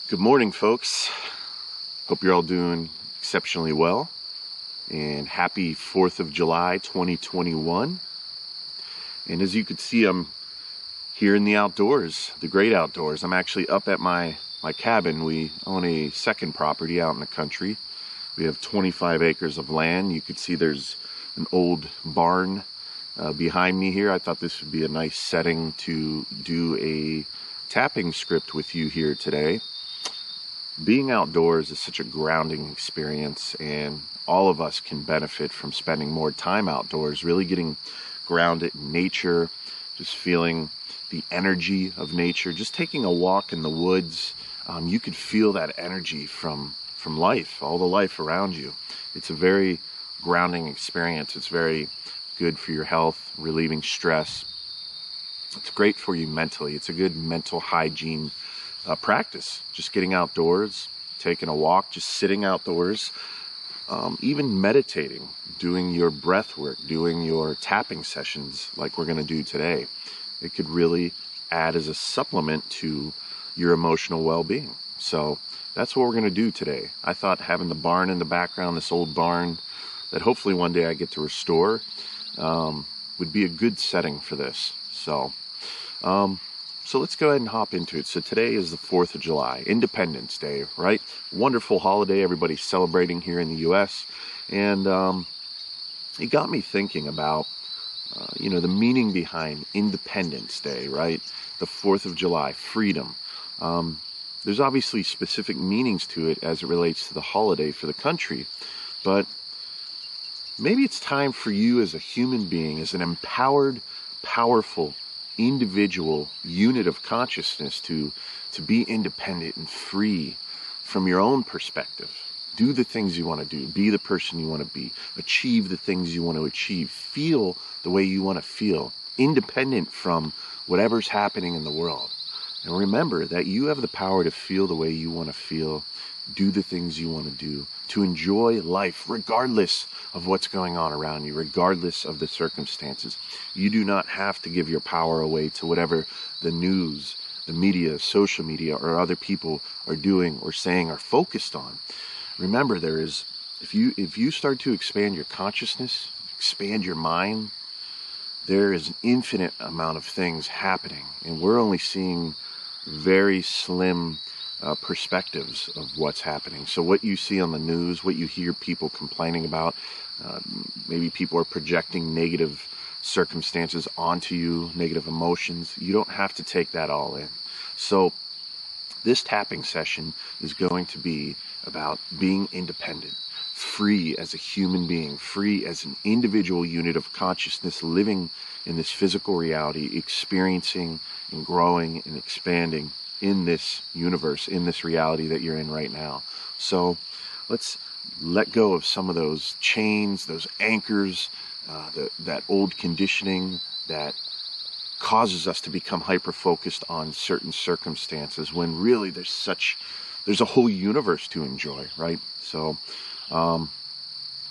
Good morning, folks. Hope you're all doing exceptionally well. And happy 4th of July, 2021. And as you can see, I'm here in the outdoors, the great outdoors. I'm actually up at my cabin. We own a second property out in the country. We have 25 acres of land. You can see there's an old barn behind me here. I thought this would be a nice setting to do a tapping script with you here today. Being outdoors is such a grounding experience, and all of us can benefit from spending more time outdoors, really getting grounded in nature, just feeling the energy of nature, just taking a walk in the woods. You could feel that energy from life, all the life around you. It's a very grounding experience. It's very good for your health, relieving stress. It's great for you mentally. It's a good mental hygiene practice. Just getting outdoors, taking a walk, just sitting outdoors, even meditating, doing your breath work, doing your tapping sessions like we're going to do today. It could really add as a supplement to your emotional well-being. So that's what we're going to do today. I thought having the barn in the background, this old barn that hopefully one day I get to restore, would be a good setting for this. So let's go ahead and hop into it. So today is the 4th of July, Independence Day, right? Wonderful holiday. Everybody's celebrating here in the U.S. And it got me thinking about, the meaning behind Independence Day, right? The 4th of July, freedom. There's obviously specific meanings to it as it relates to the holiday for the country. But maybe it's time for you as a human being, as an empowered, powerful individual unit of consciousness to be independent and free from your own perspective. Do the things you want to do. Be the person you want to be. Achieve the things you want to achieve. Feel the way you want to feel. Independent from whatever's happening in the world. And remember that you have the power to feel the way you want to feel. Do the things you want to do. To enjoy life regardless of what's going on around you, regardless of the circumstances. You do not have to give your power away to whatever the news, the media, social media, or other people are doing or saying or focused on. Remember, if you start to expand your consciousness, expand your mind, there is an infinite amount of things happening, and we're only seeing very slim perspectives of what's happening. So what you see on the news, what you hear people complaining about, maybe people are projecting negative circumstances onto you, negative emotions. You don't have to take that all in. So this tapping session is going to be about being independent, free as a human being, free as an individual unit of consciousness, living in this physical reality, experiencing and growing and expanding in this universe, in this reality that you're in right now. So let's let go of some of those chains, those anchors, that old conditioning that causes us to become hyper-focused on certain circumstances when really there's a whole universe to enjoy, right? So why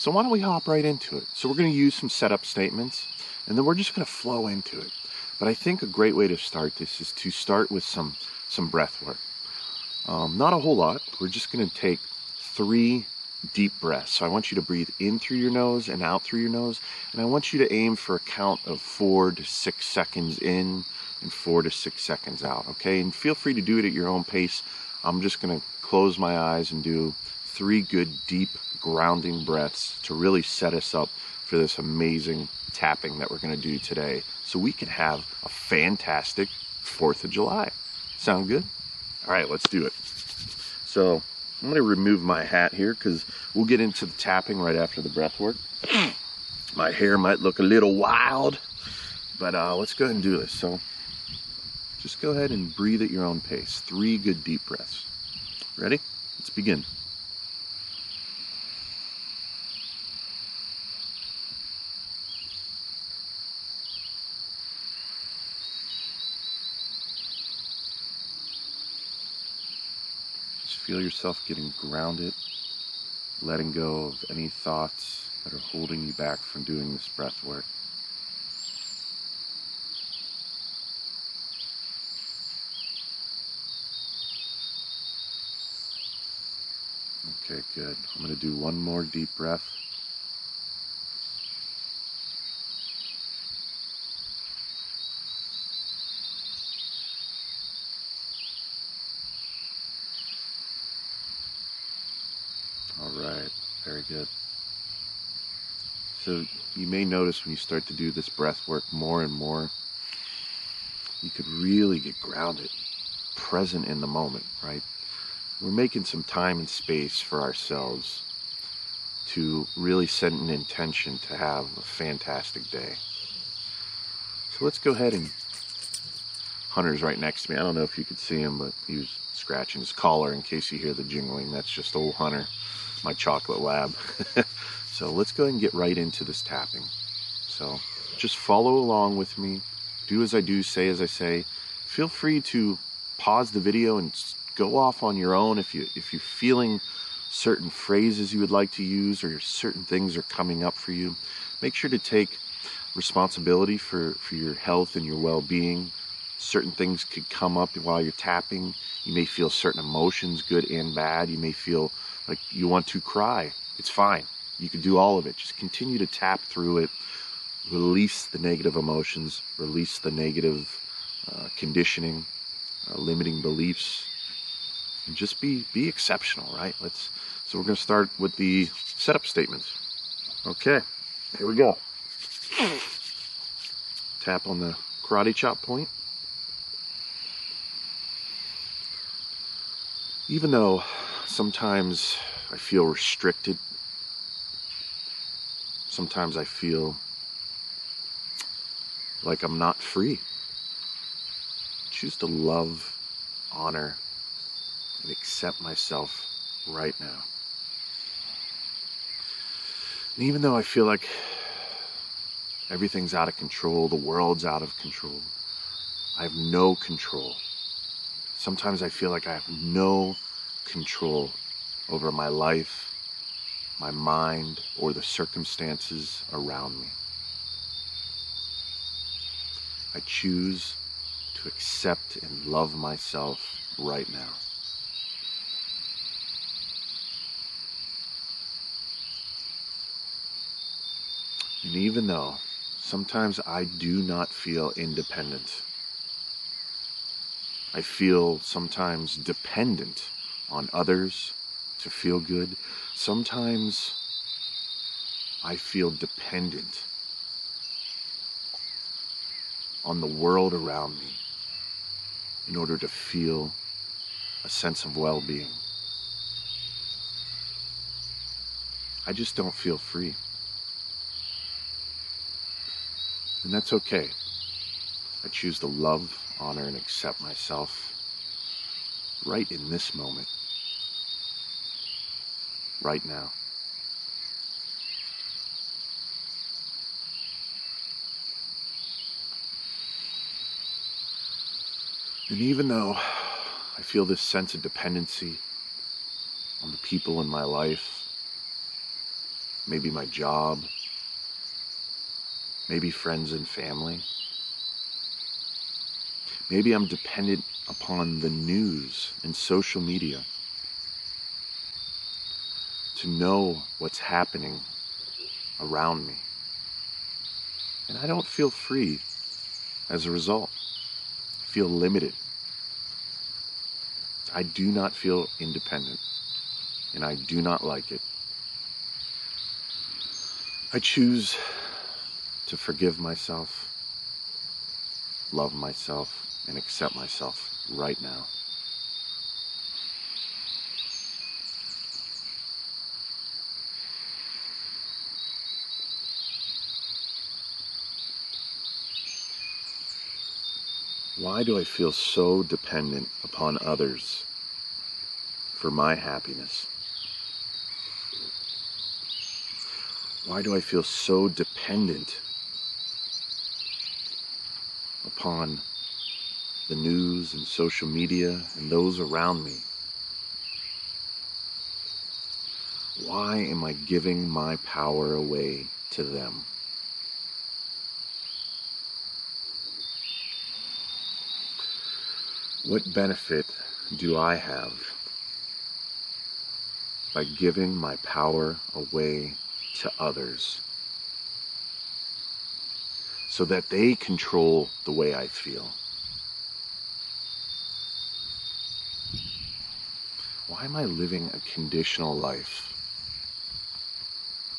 don't we hop right into it? So we're going to use some setup statements, and then we're just going to flow into it. But I think a great way to start this is to start with some breath work. Not a whole lot. We're just going to take 3 deep breaths. So I want you to breathe in through your nose and out through your nose. And I want you to aim for a count of 4 to 6 seconds in and 4 to 6 seconds out. Okay. And feel free to do it at your own pace. I'm just going to close my eyes and do 3 good, deep, grounding breaths to really set us up for this amazing tapping that we're going to do today, so we can have a fantastic 4th of July. Sound good? All right, let's do it. So I'm going to remove my hat here because we'll get into the tapping right after the breath work. My hair might look a little wild, but let's go ahead and do this. So just go ahead and breathe at your own pace. 3 good deep breaths. Ready? Let's begin. Feel yourself getting grounded, letting go of any thoughts that are holding you back from doing this breath work. Okay, good. I'm going to do one more deep breath. All right, very good. So you may notice when you start to do this breath work more and more, you could really get grounded, present in the moment, right? We're making some time and space for ourselves to really set an intention to have a fantastic day. So let's go ahead and Hunter's right next to me. I don't know if you could see him, but he was scratching his collar in case you hear the jingling. That's just old Hunter, my chocolate lab. So let's go ahead and get right into this tapping. So just follow along with me. Do as I do, say as I say. Feel free to pause the video and go off on your own if you're feeling certain phrases you would like to use or certain things are coming up for you. Make sure to take responsibility for your health and your well-being. Certain things could come up while you're tapping. You may feel certain emotions, good and bad. You may feel like you want to cry. It's fine. You can do all of it. Just continue to tap through it. Release the negative emotions. Release the negative conditioning, limiting beliefs, and just be exceptional, right? So we're going to start with the setup statements. Okay, here we go. Tap on the karate chop point. Even though sometimes I feel restricted, sometimes I feel like I'm not free, choose to love, honor, and accept myself right now. And even though I feel like everything's out of control, the world's out of control, I have no control. Sometimes I feel like I have no control over my life, my mind, or the circumstances around me. I choose to accept and love myself right now. And even though sometimes I do not feel independent, I feel sometimes dependent on others to feel good. Sometimes I feel dependent on the world around me in order to feel a sense of well-being. I just don't feel free. And that's okay. I choose to love, honor, and accept myself right in this moment, right now. And even though I feel this sense of dependency on the people in my life, maybe my job, maybe friends and family, maybe I'm dependent upon the news and social media to know what's happening around me. And I don't feel free as a result. I feel limited. I do not feel independent, and I do not like it. I choose to forgive myself, love myself, and accept myself right now. Why do I feel so dependent upon others for my happiness? Why do I feel so dependent upon the news and social media and those around me? Why am I giving my power away to them? What benefit do I have by giving my power away to others so that they control the way I feel. Why am I living a conditional life,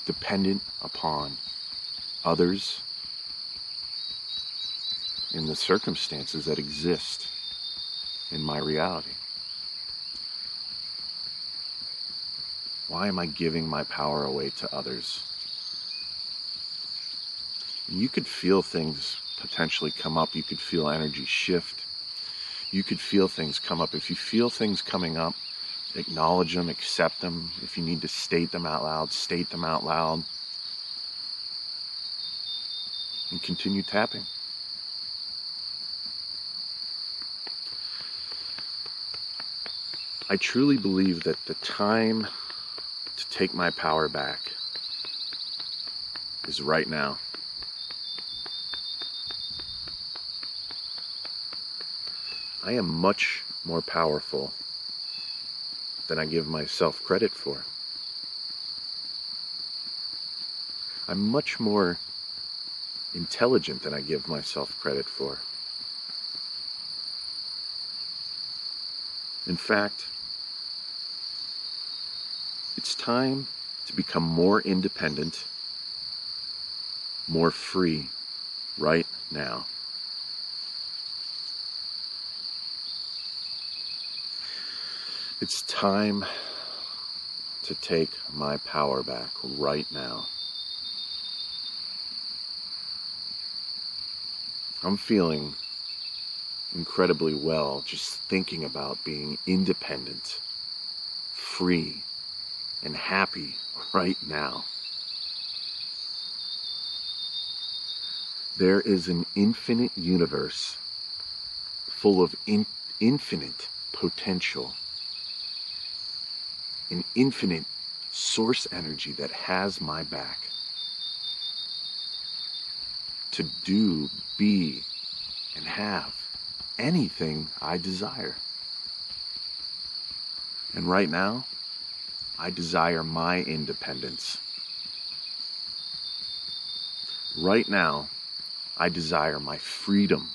dependent upon others and the circumstances that exist in my reality? Why am I giving my power away to others? And you could feel things potentially come up. You could feel energy shift. You could feel things come up. If you feel things coming up, acknowledge them, accept them. If you need to state them out loud, state them out loud. And continue tapping. I truly believe that the time to take my power back is right now. I am much more powerful than I give myself credit for. I'm much more intelligent than I give myself credit for. In fact, it's time to become more independent, more free right now. It's time to take my power back right now. I'm feeling incredibly well just thinking about being independent, free, and happy right now. There is an infinite universe full of infinite potential, an infinite source energy that has my back to do, be, and have anything I desire. And right now, I desire my independence. Right now, I desire my freedom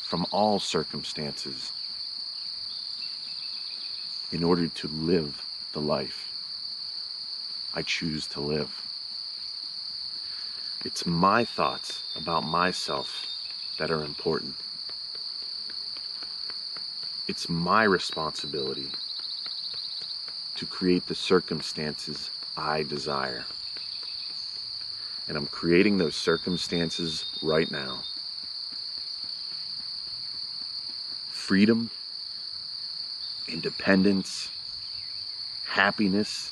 from all circumstances in order to live the life I choose to live. It's my thoughts about myself that are important. It's my responsibility to create the circumstances I desire. And I'm creating those circumstances right now. Freedom, independence, happiness,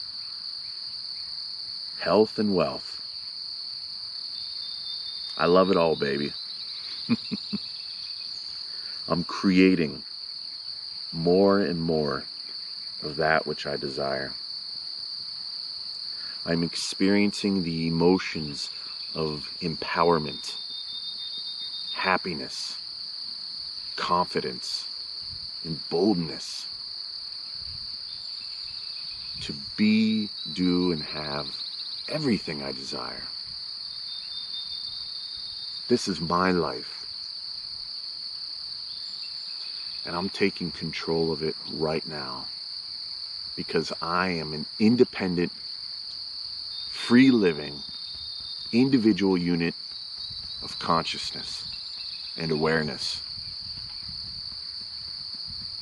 health, and wealth. I love it all, baby. I'm creating more and more of that which I desire. I'm experiencing the emotions of empowerment, happiness, confidence, and boldness to be, do, and have everything I desire. This is my life, and I'm taking control of it right now because I am an independent, free living, individual unit of consciousness and awareness.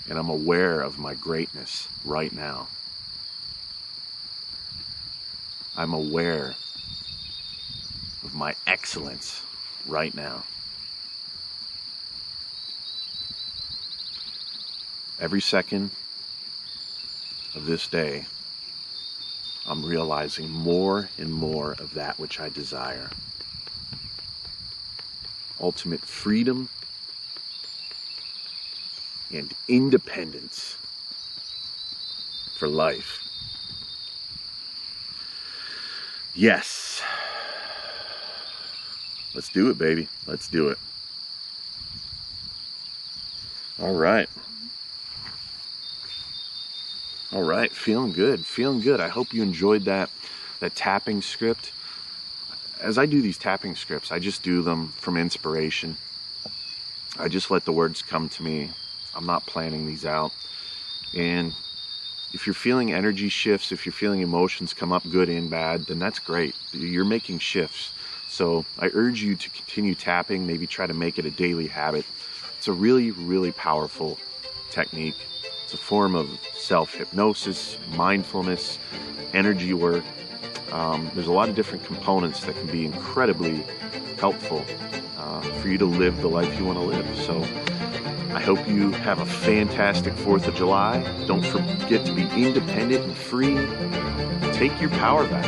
And I'm aware of my greatness right now. I'm aware of my excellence right now. Every second of this day, I'm realizing more and more of that which I desire. Ultimate freedom and independence for life. Yes. Let's do it, baby. Let's do it. All right. All right, feeling good, feeling good. I hope you enjoyed that tapping script. As I do these tapping scripts, I just do them from inspiration. I just let the words come to me. I'm not planning these out. And if you're feeling energy shifts, if you're feeling emotions come up, good and bad, then that's great. You're making shifts. So I urge you to continue tapping, maybe try to make it a daily habit. It's a really, really powerful technique. It's a form of self-hypnosis, mindfulness, energy work. There's a lot of different components that can be incredibly helpful for you to live the life you want to live. So I hope you have a fantastic 4th of July. Don't forget to be independent and free. Take your power back.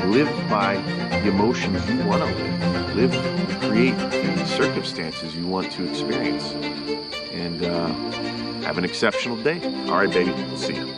Live by the emotions you want to live. Live and create the circumstances you want to experience. And have an exceptional day. All right, baby. See you.